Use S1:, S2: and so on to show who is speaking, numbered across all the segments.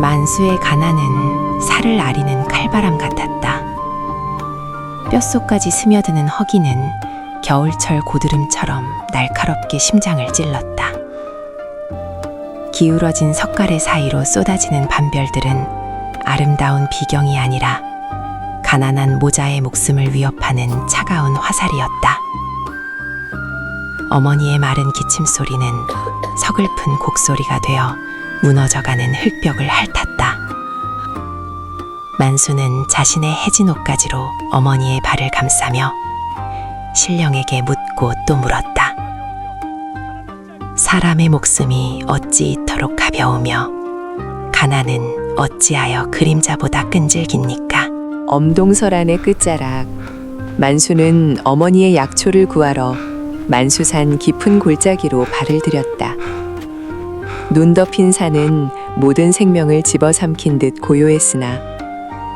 S1: 만수의 가난은 살을 아리는 칼바람 같았다. 뼛속까지 스며드는 허기는 겨울철 고드름처럼 날카롭게 심장을 찔렀다. 기울어진 석가래 사이로 쏟아지는 밤별들은 아름다운 비경이 아니라 가난한 모자의 목숨을 위협하는 차가운 화살이었다. 어머니의 마른 기침 소리는 서글픈 곡소리가 되어 무너져가는 흙벽을 핥았다. 만수는 자신의 해진 옷가지로 어머니의 발을 감싸며 신령에게 묻고 또 물었다. 사람의 목숨이 어찌 이토록 가벼우며 가난은 어찌하여 그림자보다 끈질깁니까?
S2: 엄동설안의 끝자락. 만수는 어머니의 약초를 구하러 만수산 깊은 골짜기로 발을 들였다. 눈 덮인 산은 모든 생명을 집어삼킨 듯 고요했으나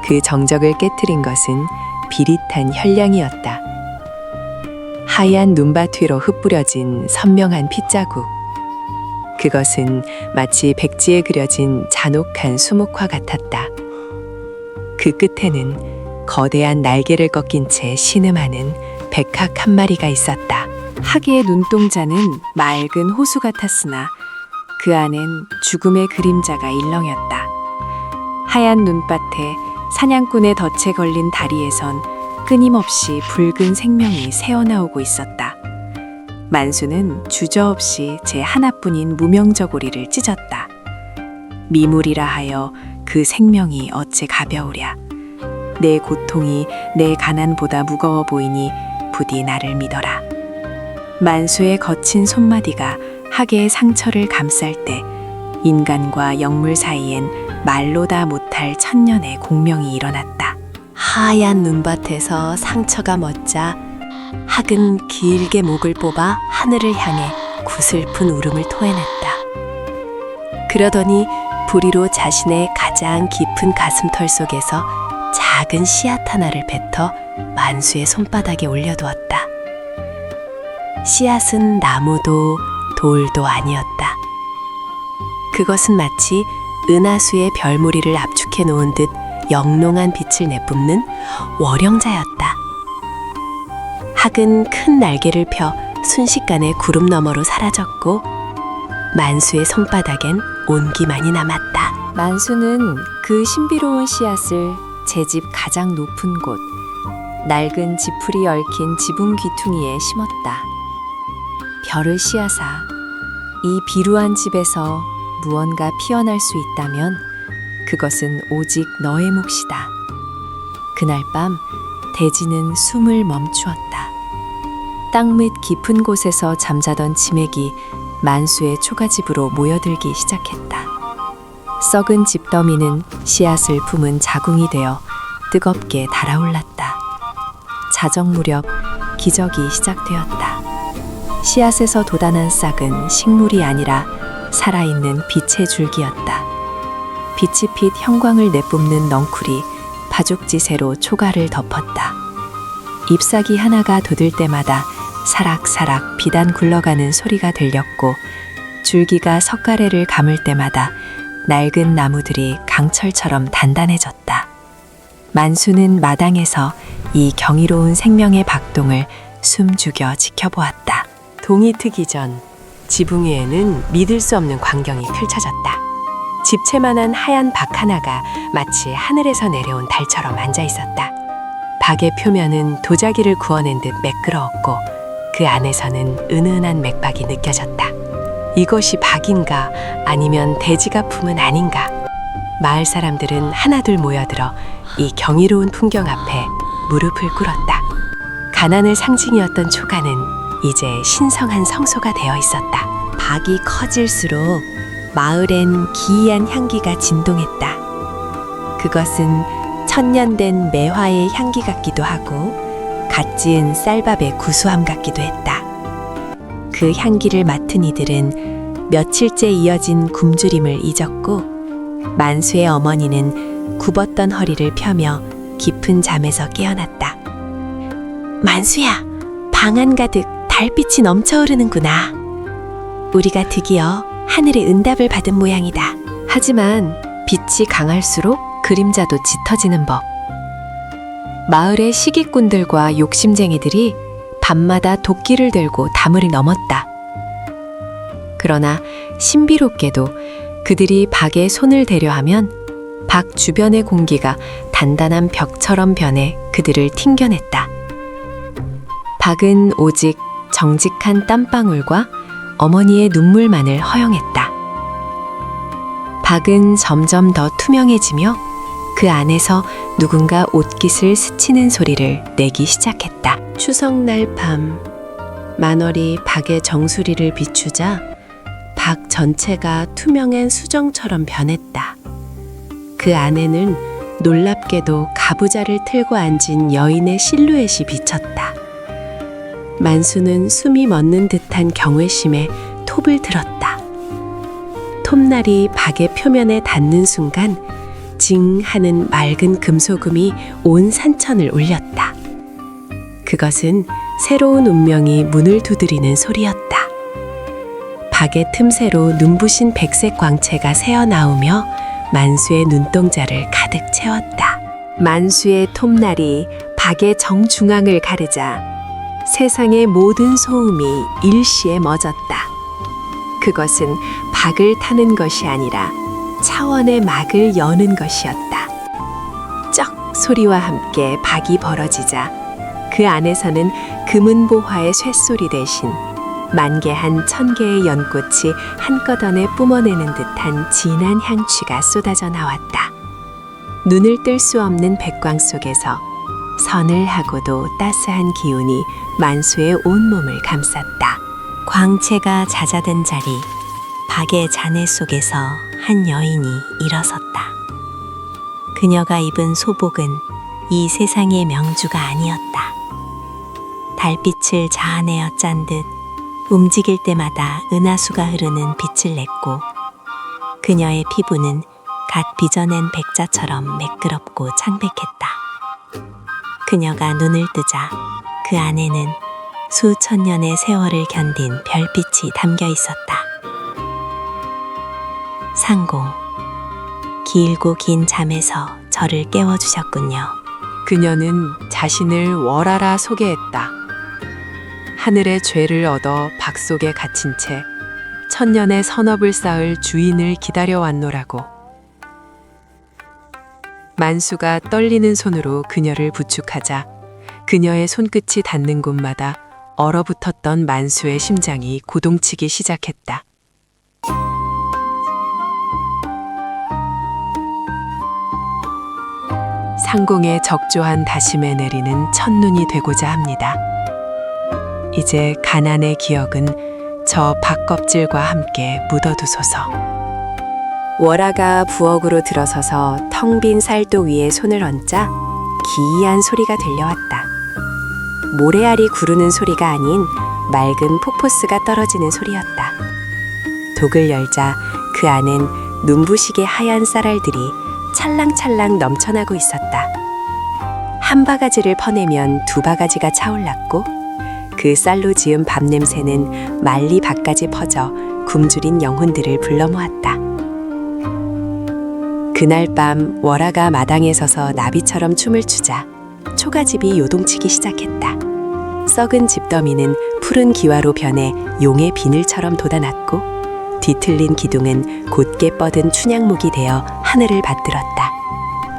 S2: 그 정적을 깨트린 것은 비릿한 현량이었다. 하얀 눈밭 위로 흩뿌려진 선명한 핏자국. 그것은 마치 백지에 그려진 잔혹한 수묵화 같았다. 그 끝에는 거대한 날개를 꺾인 채 신음하는 백학 한 마리가 있었다.
S1: 학의 눈동자는 맑은 호수 같았으나 그 안엔 죽음의 그림자가 일렁였다. 하얀 눈밭에 사냥꾼의 덫에 걸린 다리에선 끊임없이 붉은 생명이 새어나오고 있었다. 만수는 주저없이 제 하나뿐인 무명저고리를 찢었다. 미물이라 하여 그 생명이 어째 가벼우랴. 내 고통이 내 가난보다 무거워 보이니 부디 나를 믿어라. 만수의 거친 손마디가 학의 상처를 감쌀 때 인간과 영물 사이엔 말로 다 못할 천년의 공명이 일어났다. 하얀 눈밭에서 상처가 멎자 학은 길게 목을 뽑아 하늘을 향해 구슬픈 울음을 토해냈다. 그러더니 부리로 자신의 가장 깊은 가슴털 속에서 작은 씨앗 하나를 뱉어 만수의 손바닥에 올려두었다. 씨앗은 나무도 돌도 아니었다. 그것은 마치 은하수의 별무리를 압축해 놓은 듯 영롱한 빛을 내뿜는 월영자였다. 학은 큰 날개를 펴 순식간에 구름 너머로 사라졌고 만수의 손바닥엔 온기만이 남았다. 만수는 그 신비로운 씨앗을 제 집 가장 높은 곳, 낡은 지풀이 얽힌 지붕 귀퉁이에 심었다. 별을 씨앗아, 이 비루한 집에서 무언가 피어날 수 있다면 그것은 오직 너의 몫이다. 그날 밤 대지는 숨을 멈추었다. 땅밑 깊은 곳에서 잠자던 치맥이 만수의 초가집으로 모여들기 시작했다. 썩은 집더미는 씨앗을 품은 자궁이 되어 뜨겁게 달아올랐다. 자정 무렵 기적이 시작되었다. 씨앗에서 돋아난 싹은 식물이 아니라 살아있는 빛의 줄기였다. 빛이 핏 형광을 내뿜는 넝쿨이 파죽지세로 초가를 덮었다. 잎사귀 하나가 돋을 때마다 사락사락 비단 굴러가는 소리가 들렸고 줄기가 석가래를 감을 때마다 낡은 나무들이 강철처럼 단단해졌다. 만수는 마당에서 이 경이로운 생명의 박동을 숨죽여 지켜보았다. 동이 트기 전 지붕 위에는 믿을 수 없는 광경이 펼쳐졌다. 집채만한 하얀 박 하나가 마치 하늘에서 내려온 달처럼 앉아 있었다. 박의 표면은 도자기를 구워낸 듯 매끄러웠고 그 안에서는 은은한 맥박이 느껴졌다. 이것이 박인가 아니면 돼지가 품은 아닌가. 마을 사람들은 하나둘 모여들어 이 경이로운 풍경 앞에 무릎을 꿇었다. 가난의 상징이었던 초가는 이제 신성한 성소가 되어 있었다. 박이 커질수록 마을엔 기이한 향기가 진동했다. 그것은 천년된 매화의 향기 같기도 하고 갓 지은 쌀밥의 구수함 같기도 했다. 그 향기를 맡은 이들은 며칠째 이어진 굶주림을 잊었고 만수의 어머니는 굽었던 허리를 펴며 깊은 잠에서 깨어났다. 만수야, 방 안 가득 달빛이 넘쳐흐르는구나. 우리가 드디어 하늘의 응답을 받은 모양이다. 하지만
S2: 빛이 강할수록 그림자도 짙어지는 법. 마을의 시기꾼들과 욕심쟁이들이 밤마다 도끼를 들고 다물을 넘었다. 그러나 신비롭게도 그들이 박에 손을 대려 하면 박 주변의 공기가 단단한 벽처럼 변해 그들을 튕겨냈다. 박은 오직 정직한 땀방울과 어머니의 눈물만을 허용했다. 박은 점점 더 투명해지며 그 안에서 누군가 옷깃을 스치는 소리를 내기 시작했다. 추석날 밤, 만월이 박의 정수리를 비추자 박 전체가 투명한 수정처럼 변했다. 그 안에는 놀랍게도 가부좌를 틀고 앉은 여인의 실루엣이 비쳤다. 만수는 숨이 멎는 듯한 경외심에 톱을 들었다. 톱날이 박의 표면에 닿는 순간 징 하는 맑은 금소금이 온 산천을 울렸다. 그것은 새로운 운명이 문을 두드리는 소리였다. 박의 틈새로 눈부신 백색 광채가 새어나오며 만수의 눈동자를 가득 채웠다. 만수의 톱날이 박의 정중앙을 가르자 세상의 모든 소음이 일시에 멎었다. 그것은 박을 타는 것이 아니라 차원의 막을 여는 것이었다. 쩍 소리와 함께 박이 벌어지자 그 안에서는 금은보화의 쇳소리 대신 만개한 천개의 연꽃이 한꺼번에 뿜어내는 듯한 진한 향취가 쏟아져 나왔다. 눈을 뜰 수 없는 백광 속에서 서늘하고도 따스한 기운이 만수의 온몸을 감쌌다. 광채가 잦아든 자리, 박의 잔해 속에서 한 여인이 일어섰다. 그녀가 입은 소복은 이 세상의 명주가 아니었다. 달빛을 자아내어 짠 듯 움직일 때마다 은하수가 흐르는 빛을 냈고 그녀의 피부는 갓 빚어낸 백자처럼 매끄럽고 창백했다. 그녀가 눈을 뜨자 그 안에는 수천 년의 세월을 견딘 별빛이 담겨 있었다. 상공, 길고 긴 잠에서 저를 깨워주셨군요. 그녀는 자신을 월하라 소개했다. 하늘의 죄를 얻어 박 속에 갇힌 채 천년의 선업을 쌓을 주인을 기다려왔노라고. 만수가 떨리는 손으로 그녀를 부축하자 그녀의 손끝이 닿는 곳마다 얼어붙었던 만수의 심장이 고동치기 시작했다. 상공에 적조한 다심에 내리는 첫눈이 되고자 합니다. 이제 가난의 기억은 저 박껍질과 함께 묻어두소서. 월하가 부엌으로 들어서서 텅 빈 쌀도 위에 손을 얹자 기이한 소리가 들려왔다. 모래알이 구르는 소리가 아닌 맑은 폭포스가 떨어지는 소리였다. 독을 열자 그 안엔 눈부시게 하얀 쌀알들이 찰랑찰랑 넘쳐나고 있었다. 한 바가지를 퍼내면 두 바가지가 차올랐고 그 쌀로 지은 밥 냄새는 말리 밖까지 퍼져 굶주린 영혼들을 불러 모았다. 그날 밤 월하가 마당에 서서 나비처럼 춤을 추자 초가집이 요동치기 시작했다. 썩은 집더미는 푸른 기와로 변해 용의 비늘처럼 돋아났고 뒤틀린 기둥은 곧게 뻗은 춘향목이 되어 하늘을 받들었다.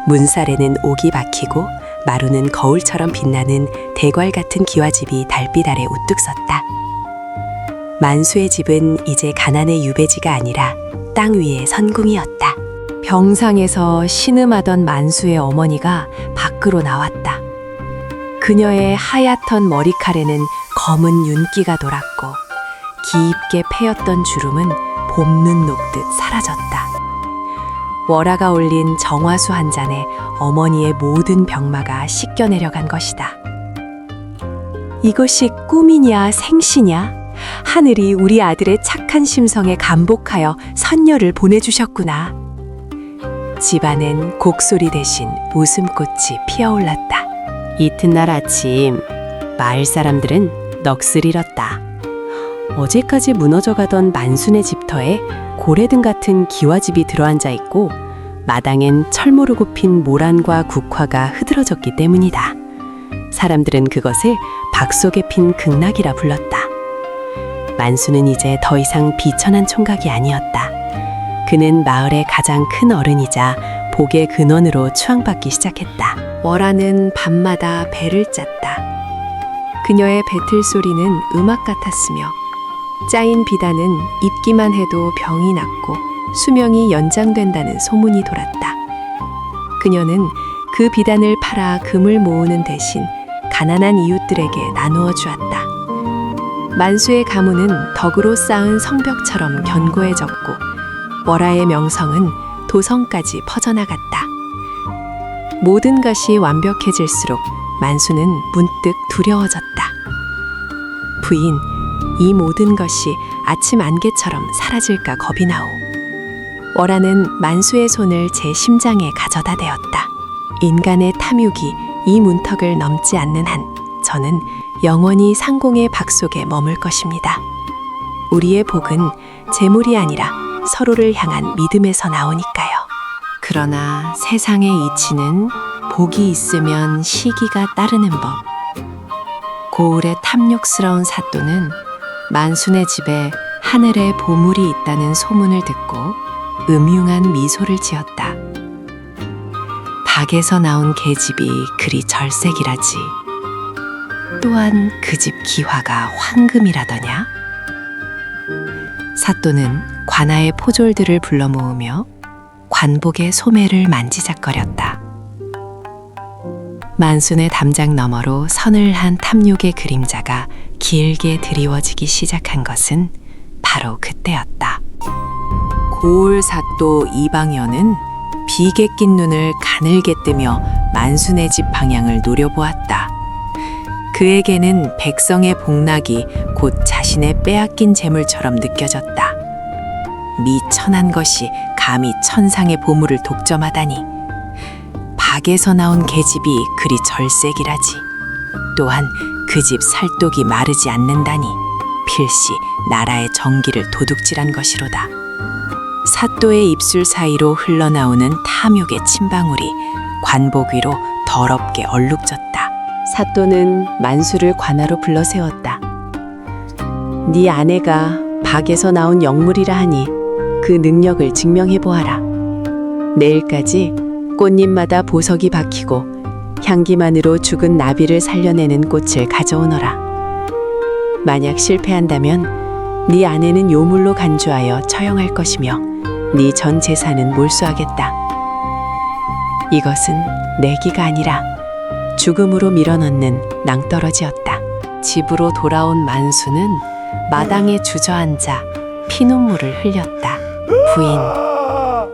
S2: 문살에는 옥이 박히고 마루는 거울처럼 빛나는 대궐 같은 기와집이 달빛 아래 우뚝 섰다. 만수의 집은 이제 가난의 유배지가 아니라 땅 위의 선궁이었다. 병상에서 신음하던 만수의 어머니가 밖으로 나왔다. 그녀의 하얗던 머리칼에는 검은 윤기가 돌았고 깊게 패였던 주름은 봄눈 녹듯 사라졌다. 월하가 올린 정화수 한 잔에 어머니의 모든 병마가 씻겨 내려간 것이다. 이것이 꿈이냐 생시냐? 하늘이 우리 아들의 착한 심성에 감복하여 선녀를 보내주셨구나. 집안엔 곡소리 대신 웃음꽃이 피어올랐다. 이튿날 아침 마을 사람들은 넋을 잃었다. 어제까지 무너져가던 만순의 집터에 고래등 같은 기와집이 들어앉아 있고 마당엔 철모르고 핀 모란과 국화가 흐드러졌기 때문이다. 사람들은 그것을 박 속에 핀 극락이라 불렀다. 만수는 이제 더 이상 비천한 총각이 아니었다. 그는 마을의 가장 큰 어른이자 복의 근원으로 추앙받기 시작했다. 월화는 밤마다 배를 짰다. 그녀의 배틀 소리는 음악 같았으며 짜인 비단은 입기만 해도 병이 낫고 수명이 연장된다는 소문이 돌았다. 그녀는 그 비단을 팔아 금을 모으는 대신 가난한 이웃들에게 나누어 주었다. 만수의 가문은 덕으로 쌓은 성벽처럼 견고해졌고 월화의 명성은 도성까지 퍼져나갔다. 모든 것이 완벽해질수록 만수는 문득 두려워졌다. 부인, 이 모든 것이 아침 안개처럼 사라질까 겁이 나오. 월화는 만수의 손을 제 심장에 가져다 대었다. 인간의 탐욕이 이 문턱을 넘지 않는 한 저는 영원히 상공의 박 속에 머물 것입니다. 우리의 복은 재물이 아니라 서로를 향한 믿음에서 나오니까요. 그러나 세상의 이치는 복이 있으면 시기가 따르는 법. 고을의 탐욕스러운 사또는 만순의 집에 하늘에 보물이 있다는 소문을 듣고 음흉한 미소를 지었다. 박에서 나온 계집이 그리 절색이라지. 또한 그 집 기화가 황금이라더냐? 사또는 관아의 포졸들을 불러 모으며 관복의 소매를 만지작거렸다. 만순의 담장 너머로 서늘한 탐욕의 그림자가 길게 드리워지기 시작한 것은 바로 그때였다. 고을 사또 이방현은 비계 낀 눈을 가늘게 뜨며 만순의 집 방향을 노려보았다. 그에게는 백성의 복락이 곧 자신의 빼앗긴 재물처럼 느껴졌다. 미천한 것이 감히 천상의 보물을 독점하다니. 박에서 나온 계집이 그리 절색이라지. 또한 그 집 살독이 마르지 않는다니. 필시 나라의 정기를 도둑질한 것이로다. 사또의 입술 사이로 흘러나오는 탐욕의 침방울이 관복 위로 더럽게 얼룩졌다. 사또는 만수를 관아로 불러 세웠다. 네 아내가 박에서 나온 영물이라 하니 그 능력을 증명해 보아라. 내일까지 꽃잎마다 보석이 박히고 향기만으로 죽은 나비를 살려내는 꽃을 가져오너라. 만약 실패한다면 네 아내는 요물로 간주하여 처형할 것이며 네 전 재산은 몰수하겠다. 이것은 내기가 아니라 죽음으로 밀어넣는 낭떠러지였다. 집으로 돌아온 만수는 마당에 주저앉아 피눈물을 흘렸다. 부인,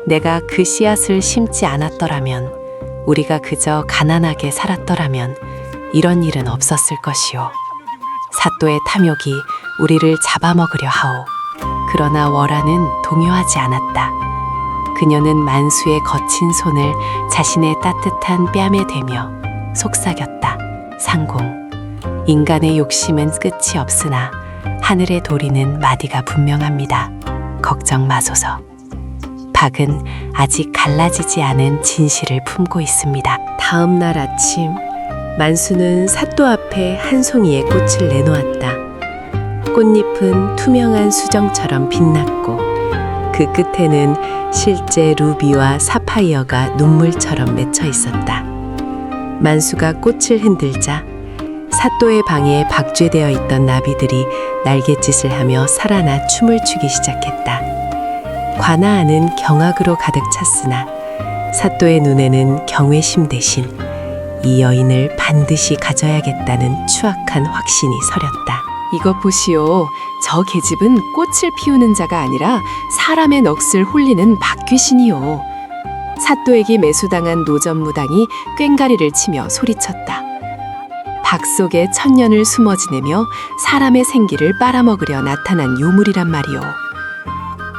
S2: 내가 그 씨앗을 심지 않았더라면, 우리가 그저 가난하게 살았더라면 이런 일은 없었을 것이오. 사또의 탐욕이 우리를 잡아먹으려 하오. 그러나 월화는 동요하지 않았다. 그녀는 만수의 거친 손을 자신의 따뜻한 뺨에 대며 속삭였다. 상공, 인간의 욕심은 끝이 없으나 하늘의 도리는 마디가 분명합니다. 걱정 마소서. 박은 아직 갈라지지 않은 진실을 품고 있습니다. 다음 날 아침, 만수는 사또 앞에 한 송이의 꽃을 내놓았다. 꽃잎은 투명한 수정처럼 빛났고 그 끝에는 실제 루비와 사파이어가 눈물처럼 맺혀 있었다. 만수가 꽃을 흔들자 사또의 방에 박죄되어 있던 나비들이 날갯짓을 하며 살아나 춤을 추기 시작했다. 관아 안은 경악으로 가득 찼으나 사또의 눈에는 경외심 대신 이 여인을 반드시 가져야겠다는 추악한 확신이 서렸다. 이것 보시오. 저 계집은 꽃을 피우는 자가 아니라 사람의 넋을 홀리는 박귀신이요. 사또에게 매수당한 노전무당이 꽹가리를 치며 소리쳤다. 박 속에 천년을 숨어 지내며 사람의 생기를 빨아먹으려 나타난 요물이란 말이오.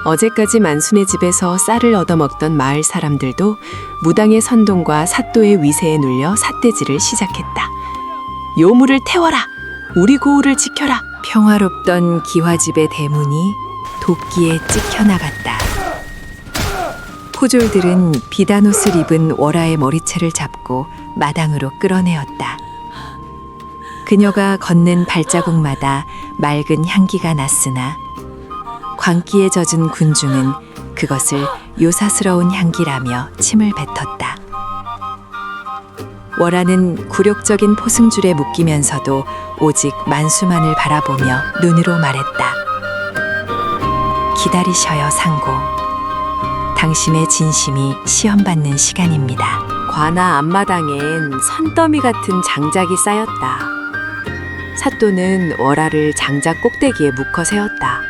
S2: 어제까지 만순의 집에서 쌀을 얻어먹던 마을 사람들도 무당의 선동과 사또의 위세에 눌려 삿대질을 시작했다. 요물을 태워라! 우리 고을을 지켜라! 평화롭던 기와집의 대문이 도끼에 찍혀 나갔다. 포졸들은 비단 옷을 입은 월아의 머리채를 잡고 마당으로 끌어내었다. 그녀가 걷는 발자국마다 맑은 향기가 났으나 광기에 젖은 군중은 그것을 요사스러운 향기라며 침을 뱉었다. 월아는 굴욕적인 포승줄에 묶이면서도 오직 만수만을 바라보며 눈으로 말했다. 기다리셔요, 상공. 당신의 진심이 시험받는 시간입니다. 관아 앞마당엔 산더미 같은 장작이 쌓였다. 사또는 월아를 장작 꼭대기에 묶어 세웠다.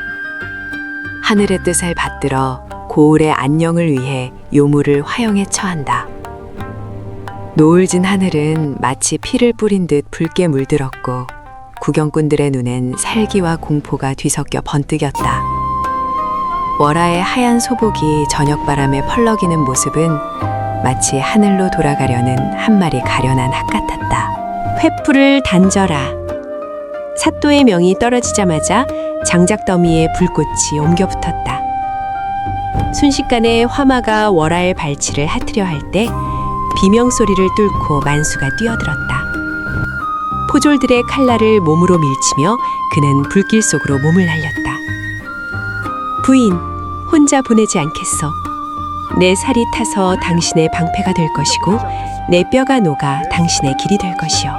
S2: 하늘의 뜻을 받들어 고을의 안녕을 위해 요물을 화형에 처한다. 노을진 하늘은 마치 피를 뿌린 듯 붉게 물들었고 구경꾼들의 눈엔 살기와 공포가 뒤섞여 번뜩였다. 월아의 하얀 소복이 저녁바람에 펄럭이는 모습은 마치 하늘로 돌아가려는 한 마리 가련한 학 같았다. 횃불을 단져라. 사또의 명이 떨어지자마자 장작 더미에 불꽃이 옮겨 붙었다. 순식간에 화마가 월아의 발치를 하트려 할 때 비명 소리를 뚫고 만수가 뛰어들었다. 포졸들의 칼날을 몸으로 밀치며 그는 불길 속으로 몸을 날렸다. 부인, 혼자 보내지 않겠어. 내 살이 타서 당신의 방패가 될 것이고 내 뼈가 녹아 당신의 길이 될 것이요.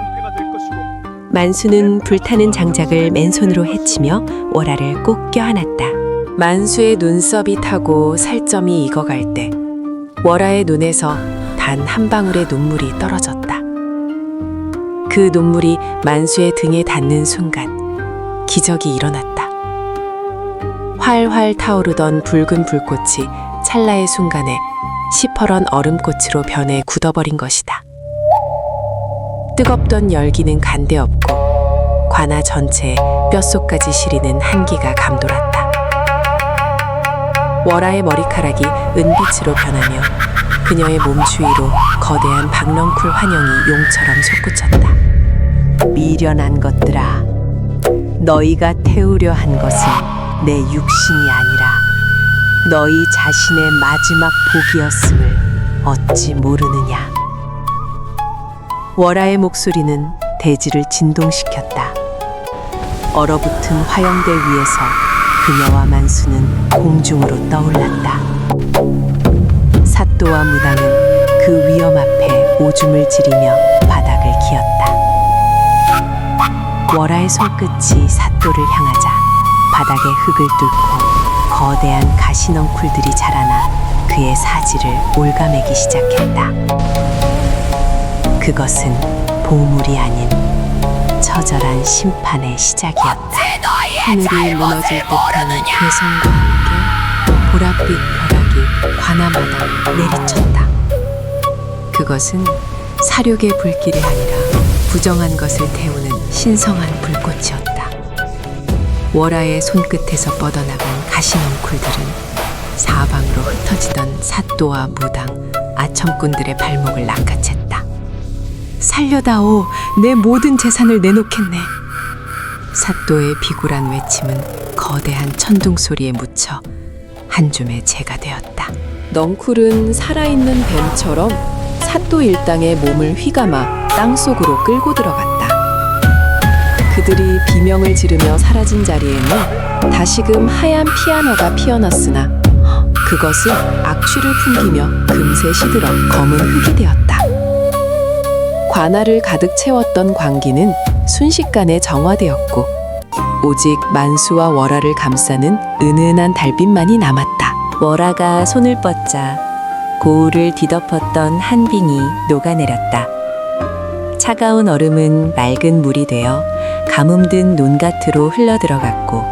S2: 만수는 불타는 장작을 맨손으로 헤치며 월아를 꼭 껴안았다. 만수의 눈썹이 타고 살점이 익어갈 때 월아의 눈에서 단 한 방울의 눈물이 떨어졌다. 그 눈물이 만수의 등에 닿는 순간 기적이 일어났다. 활활 타오르던 붉은 불꽃이 찰나의 순간에 시퍼런 얼음꽃으로 변해 굳어버린 것이다. 뜨겁던 열기는 간데없고 관아 전체에 뼛속까지 시리는 한기가 감돌았다. 월아의 머리카락이 은빛으로 변하며 그녀의 몸 주위로 거대한 박넝쿨 환영이 용처럼 솟구쳤다. 미련한 것들아, 너희가 태우려 한 것은 내 육신이 아니라 너희 자신의 마지막 복이었음을 어찌 모르느냐. 월아의 목소리는 대지를 진동시켰다. 얼어붙은 화영대 위에서 그녀와 만수는 공중으로 떠올랐다. 사또와 무당은 그 위험 앞에 오줌을 지르며 바닥을 기었다. 월아의 손끝이 사또를 향하자 바닥의 흙을 뚫고 거대한 가시넝쿨들이 자라나 그의 사지를 올가매기 시작했다. 그것은 보물이 아닌 처절한 심판의 시작이었다. 하늘이 무너질 듯한 괴성과 함께 보랏빛 벼락이 관아마당을 내리쳤다. 그것은 사륙의 불길이 아니라 부정한 것을 태우는 신성한 불꽃이었다. 월아의 손끝에서 뻗어나간 가시넝쿨들은 사방으로 흩어지던 사또와 무당, 아첨꾼들의 발목을 낚아챘다. 살려다오, 내 모든 재산을 내놓겠네. 사또의 비굴한 외침은 거대한 천둥 소리에 묻혀 한 줌의 재가 되었다. 넝쿨은 살아있는 뱀처럼 사또 일당의 몸을 휘감아 땅속으로 끌고 들어갔다. 그들이 비명을 지르며 사라진 자리에는 다시금 하얀 피아노가 피어났으나 그것은 악취를 풍기며 금세 시들어 검은 흙이 되었다. 관아를 가득 채웠던 광기는 순식간에 정화되었고 오직 만수와 월아를 감싸는 은은한 달빛만이 남았다. 월아가 손을 뻗자 고울을 뒤덮었던 한 빙이 녹아내렸다. 차가운 얼음은 맑은 물이 되어 가뭄든 논밭으로 흘러들어갔고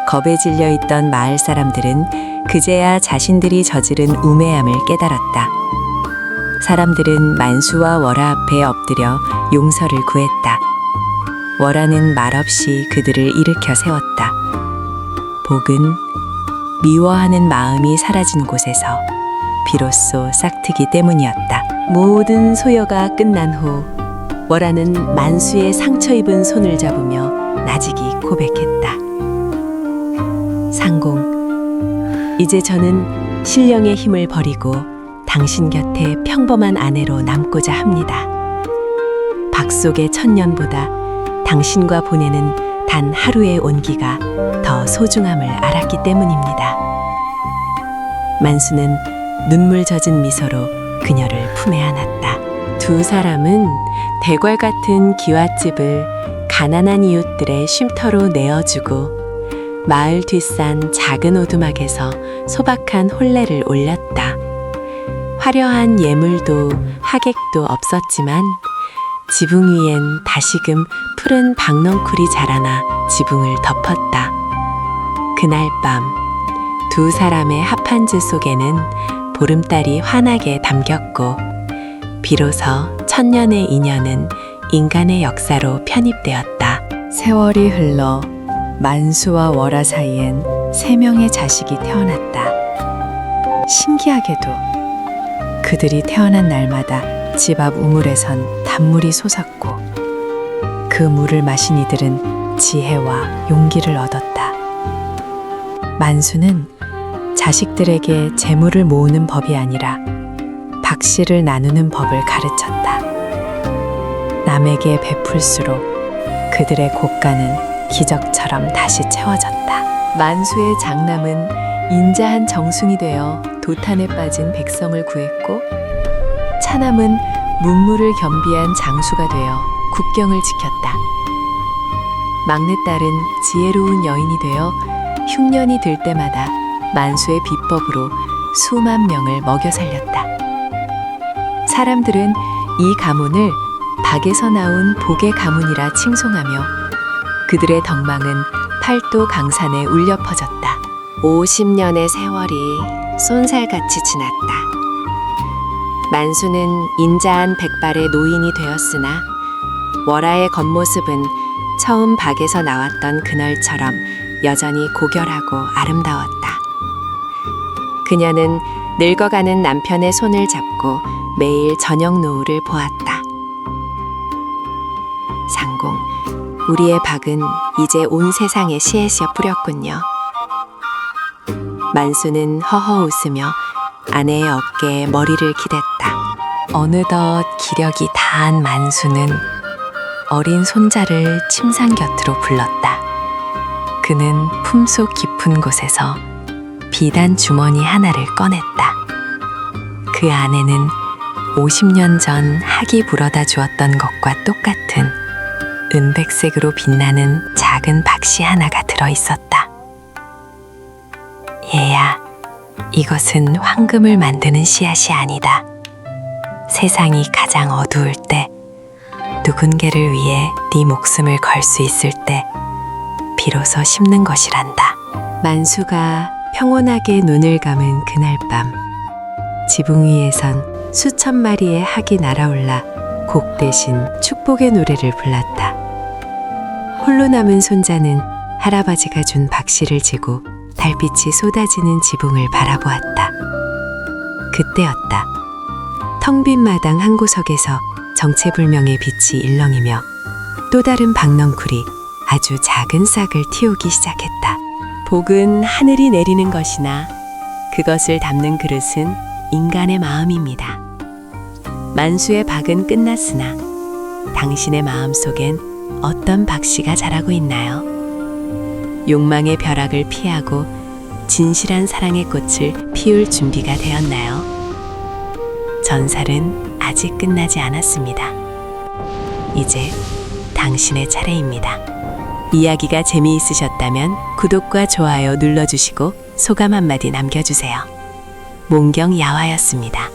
S2: 겁에 질려있던 마을 사람들은 그제야 자신들이 저지른 우매함을 깨달았다. 사람들은 만수와 월아 앞에 엎드려 용서를 구했다. 월아는 말없이 그들을 일으켜 세웠다. 복은 미워하는 마음이 사라진 곳에서 비로소 싹트기 때문이었다. 모든 소요가 끝난 후 월아는 만수의 상처 입은 손을 잡으며 나직이 고백했다. 상공, 이제 저는 신령의 힘을 버리고 당신 곁에 평범한 아내로 남고자 합니다. 박 속의 천년보다 당신과 보내는 단 하루의 온기가 더 소중함을 알았기 때문입니다. 만수는 눈물 젖은 미소로 그녀를 품에 안았다. 두 사람은 대궐 같은 기와집을 가난한 이웃들의 쉼터로 내어주고 마을 뒷산 작은 오두막에서 소박한 혼례를 올렸다. 화려한 예물도 하객도 없었지만 지붕 위엔 다시금 푸른 박넝쿨이 자라나 지붕을 덮었다. 그날 밤 두 사람의 합한즈 속에는 보름달이 환하게 담겼고 비로소 천년의 인연은 인간의 역사로 편입되었다. 세월이 흘러 만수와 월아 사이엔 3명의 자식이 태어났다. 신기하게도 그들이 태어난 날마다 집 앞 우물에선 단물이 솟았고 그 물을 마신 이들은 지혜와 용기를 얻었다. 만수는 자식들에게 재물을 모으는 법이 아니라 박씨를 나누는 법을 가르쳤다. 남에게 베풀수록 그들의 곳간은 기적처럼 다시 채워졌다. 만수의 장남은 인자한 정승이 되어 도탄에 빠진 백성을 구했고 차남은 문무를 겸비한 장수가 되어 국경을 지켰다. 막내딸은 지혜로운 여인이 되어 흉년이 들 때마다 만수의 비법으로 수만 명을 먹여 살렸다. 사람들은 이 가문을 박에서 나온 복의 가문이라 칭송하며 그들의 덕망은 팔도 강산에 울려 퍼졌다. 50년의 세월이 쏜살같이 지났다. 만수는 인자한 백발의 노인이 되었으나 월아의 겉모습은 처음 박에서 나왔던 그날처럼 여전히 고결하고 아름다웠다. 그녀는 늙어가는 남편의 손을 잡고 매일 저녁 노을을 보았다. 상공, 우리의 박은 이제 온 세상에 씨앗이어 뿌렸군요. 만수는 허허 웃으며 아내의 어깨에 머리를 기댔다. 어느덧 기력이 다한 만수는 어린 손자를 침상 곁으로 불렀다. 그는 품속 깊은 곳에서 비단 주머니 하나를 꺼냈다. 그 안에는 50년 전 학이 불어다 주었던 것과 똑같은 은백색으로 빛나는 작은 박씨 하나가 들어있었다. 얘야, 이것은 황금을 만드는 씨앗이 아니다. 세상이 가장 어두울 때, 누군가를 위해 네 목숨을 걸 수 있을 때 비로소 심는 것이란다. 만수가 평온하게 눈을 감은 그날 밤, 지붕 위에선 수천 마리의 학이 날아올라 곡 대신 축복의 노래를 불렀다. 홀로 남은 손자는 할아버지가 준 박씨를 지고 달빛이 쏟아지는 지붕을 바라보았다. 그때였다. 텅 빈 마당 한 구석에서 정체불명의 빛이 일렁이며 또 다른 박넝쿨이 아주 작은 싹을 틔우기 시작했다. 복은 하늘이 내리는 것이나 그것을 담는 그릇은 인간의 마음입니다. 만수의 박은 끝났으나 당신의 마음속엔 어떤 박씨가 자라고 있나요? 욕망의 벼락을 피하고 진실한 사랑의 꽃을 피울 준비가 되었나요? 전살은 아직 끝나지 않았습니다. 이제 당신의 차례입니다. 이야기가 재미있으셨다면 구독과 좋아요 눌러주시고 소감 한마디 남겨주세요. 몽경 야화였습니다.